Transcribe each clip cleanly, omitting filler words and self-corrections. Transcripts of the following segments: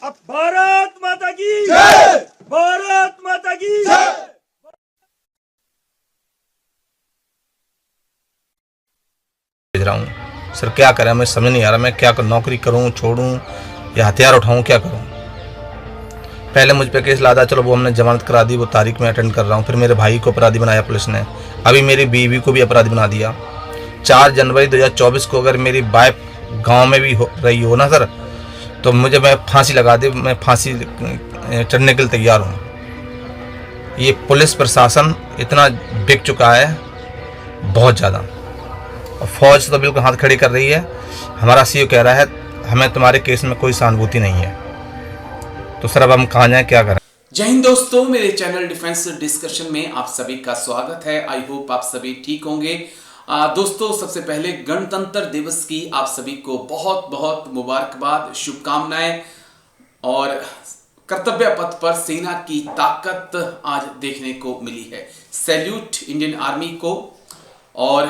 अब भारत माता की जय, भारत माता की जय। भेज रहा हूँ सर, क्या करें मैं समझ नहीं आ रहा, मैं क्या करूँ, नौकरी करूँ छोड़ूं या हथियार उठाऊं, क्या करूँ। पहले मुझ पे केस लादा, चलो वो हमने जमानत करा दी, वो तारीख में अटेंड कर रहा हूँ। फिर मेरे भाई को अपराधी बनाया पुलिस ने, अभी मेरी बीवी को भी अपराधी बना दिया। 4 जनवरी 2024 को अगर मेरी वाइफ गांव में भी हो रही हो ना सर, तो मैं फांसी लगा दे, मैं फांसी चढ़ने के लिए तैयार हूँ। ये पुलिस प्रशासन इतना बिक चुका है बहुत ज़्यादा, और फौज तो बिल्कुल हाथ खड़ी कर रही है। हमारा सीओ कह रहा है हमें तुम्हारे केस में कोई सहानुभूति नहीं है। तो सर अब हम कहाँ जाएं, क्या करें। जय हिंद दोस्तों, मेरे चैनल डिफेंस डिस्कशन में आप सभी का स्वागत है। आई होप आप सभी ठीक होंगे। दोस्तों, सबसे पहले गणतंत्र दिवस की आप सभी को बहुत बहुत मुबारकबाद, शुभकामनाएं। और कर्तव्य पथ पर सेना की ताकत आज देखने को मिली है। सैल्यूट इंडियन आर्मी को। और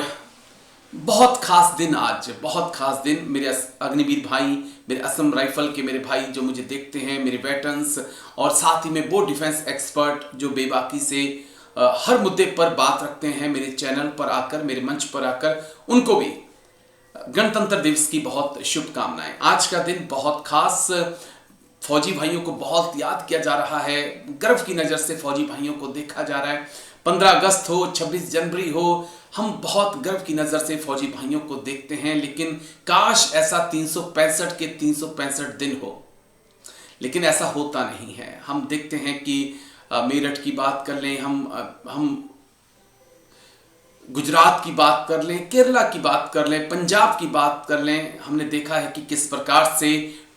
बहुत खास दिन आज, बहुत खास दिन। मेरे अग्निवीर भाई, मेरे असम राइफल के मेरे भाई जो मुझे देखते हैं, मेरे वेटरन्स, और साथ ही में वो डिफेंस एक्सपर्ट जो बेबाकी से हर मुद्दे पर बात रखते हैं मेरे चैनल पर आकर, मेरे मंच पर आकर, उनको भी गणतंत्र दिवस की बहुत शुभकामनाएं। आज का दिन बहुत खास, फौजी भाइयों को बहुत याद किया जा रहा है, गर्व की नज़र से फौजी भाइयों को देखा जा रहा है। 15 अगस्त हो, 26 जनवरी हो, हम बहुत गर्व की नज़र से फौजी भाइयों को देखते हैं। लेकिन काश ऐसा 365 के 365 दिन हो, लेकिन ऐसा होता नहीं है। हम देखते हैं कि मेरठ की बात कर लें, हम गुजरात की बात कर लें, केरला की बात कर लें, पंजाब की बात कर लें, हमने देखा है कि किस प्रकार से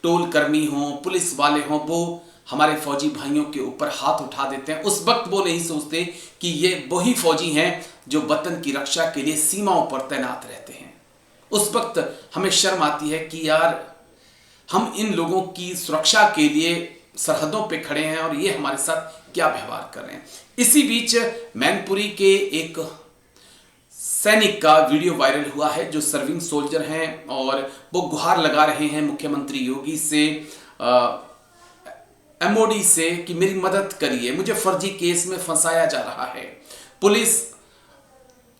टोल कर्मी हों, पुलिस वाले हों, वो हमारे फौजी भाइयों के ऊपर हाथ उठा देते हैं। उस वक्त वो नहीं सोचते कि ये वही फौजी हैं जो वतन की रक्षा के लिए सीमाओं पर तैनात रहते हैं। उस वक्त हमें शर्म आती है कि यार, हम इन लोगों की सुरक्षा के लिए सरहदों पे खड़े हैं और ये हमारे साथ क्या व्यवहार कर रहे हैं। इसी बीच मैनपुरी के एक सैनिक का वीडियो वायरल हुआ है जो सर्विंग सोल्जर हैं, और वो गुहार लगा रहे हैं मुख्यमंत्री योगी से, एमओडी से, कि मेरी मदद करिए, मुझे फर्जी केस में फंसाया जा रहा है। पुलिस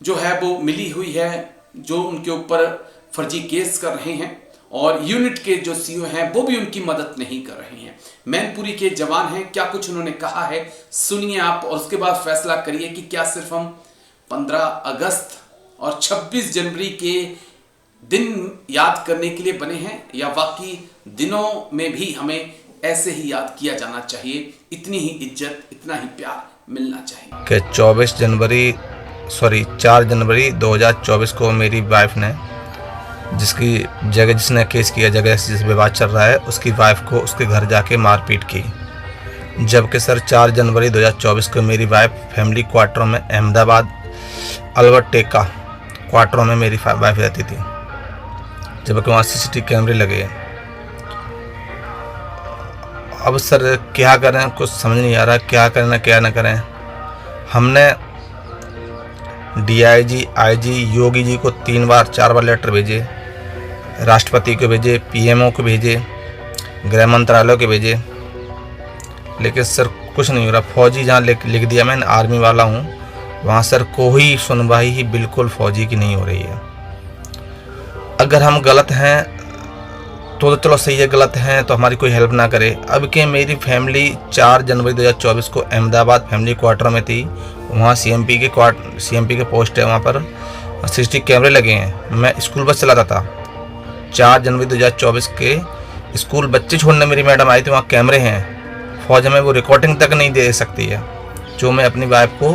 जो है वो मिली हुई है जो उनके ऊपर फर्जी केस कर रहे हैं, और यूनिट के जो सीओ हैं वो भी उनकी मदद नहीं कर रहे हैं। मैनपुरी के जवान हैं, क्या कुछ उन्होंने कहा है सुनिए आप, और उसके बाद फैसला करिए कि क्या सिर्फ हम 15 अगस्त और 26 जनवरी के दिन याद करने के लिए बने हैं, या बाकी दिनों में भी हमें ऐसे ही याद किया जाना चाहिए। इतनी ही इज्जत, इतना ही प्यार मिलना चाहिए। कि 4 जनवरी 2024 को मेरी वाइफ ने, जिसने केस किया, जगह जिस विवाद चल रहा है, उसकी वाइफ को उसके घर जाके मारपीट की। जबकि सर 4 जनवरी 2024 को मेरी वाइफ फैमिली क्वार्टरों में, अहमदाबाद अल्बर्ट टेका क्वार्टरों में मेरी वाइफ रहती थी, जबकि वहाँ CCTV कैमरे लगे हैं। अब सर क्या करें, कुछ समझ नहीं आ रहा, क्या करें क्या ना करें। हमने DIG, IG योगी जी को 3 बार 4 बार लेटर भेजे, राष्ट्रपति को भेजे, PMO को भेजे, गृह मंत्रालय को भेजे, लेकिन सर कुछ नहीं हो रहा। फौजी जहाँ लिख दिया, मैं आर्मी वाला हूँ, वहाँ सर कोई सुनवाई ही बिल्कुल फौजी की नहीं हो रही है। अगर हम गलत हैं तो चलो सही है, गलत हैं तो हमारी कोई हेल्प ना करे। अब कि मेरी फैमिली 4 जनवरी 2024 को अहमदाबाद फैमिली क्वार्टर में थी, वहाँ CMP के पोस्ट है, वहाँ पर CCTV कैमरे लगे हैं। मैं स्कूल बस चलाता था, 4 जनवरी 2024 के स्कूल बच्चे छोड़ने मेरी मैडम आई थी, वहाँ कैमरे हैं। फौज में वो रिकॉर्डिंग तक नहीं दे सकती है जो मैं अपनी वाइफ को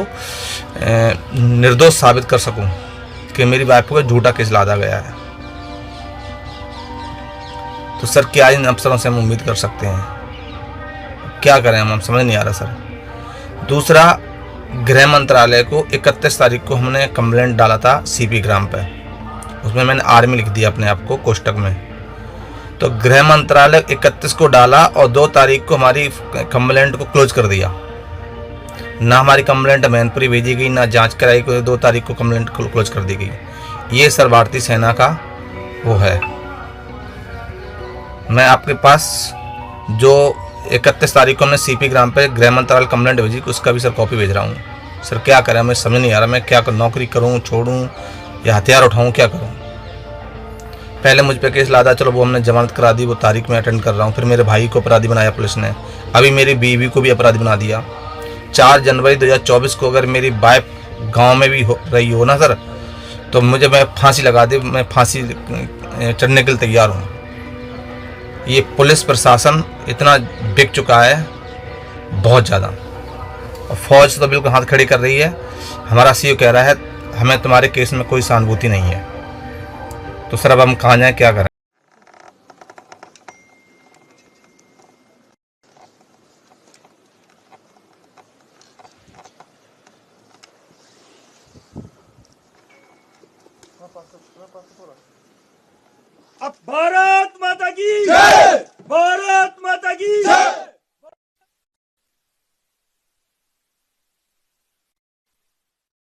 निर्दोष साबित कर सकूं कि मेरी वाइफ को झूठा केस लादा गया है। तो सर क्या इन अफसरों से हम उम्मीद कर सकते हैं, क्या करें हम समझ नहीं आ रहा सर। दूसरा, गृह मंत्रालय को 31 तारीख को हमने कंप्लेंट डाला था CP ग्राम पे, उसमें मैंने आर्मी लिख दिया अपने आप को कोष्टक में। तो गृह मंत्रालय 31 को डाला और 2 तारीख को हमारी कंप्लेंट को क्लोज कर दिया। ना हमारी कंप्लेंट मैनपुरी भेजी गई, ना जांच कराई गई, 2 तारीख को कंप्लेंट क्लोज कर दी गई। ये सर भारतीय सेना का वो है। मैं आपके पास जो 31 तारीख को हमने सीपी ग्राम पे गृह मंत्रालय कंप्लेंट भेजी, उसका भी सर कॉपी भेज रहा हूँ। सर क्या करें, हमें समझ नहीं आ रहा, मैं क्या करूँ, नौकरी करूँ, छोड़ूँ या हथियार उठाऊँ, क्या करूँ। पहले मुझ पे केस लादा, चलो वो हमने जमानत करा दी, वो तारीख में अटेंड कर रहा हूँ। फिर मेरे भाई को अपराधी बनाया पुलिस ने, अभी मेरी बीवी को भी अपराधी बना दिया। 4 जनवरी 2024 को अगर मेरी वाइफ गांव में भी हो रही हो ना सर, तो मैं फांसी लगा दे, मैं फांसी चढ़ने के लिए तैयार हूँ। ये पुलिस प्रशासन इतना बिक चुका है, बहुत ज़्यादा, और फौज तो बिल्कुल हाथ खड़ी कर रही है। हमारा सीओ कह रहा है हमें तुम्हारे केस में कोई सहानुभूति नहीं है। तो सर अब हम कहाँ जाएं, क्या करें। अब भारत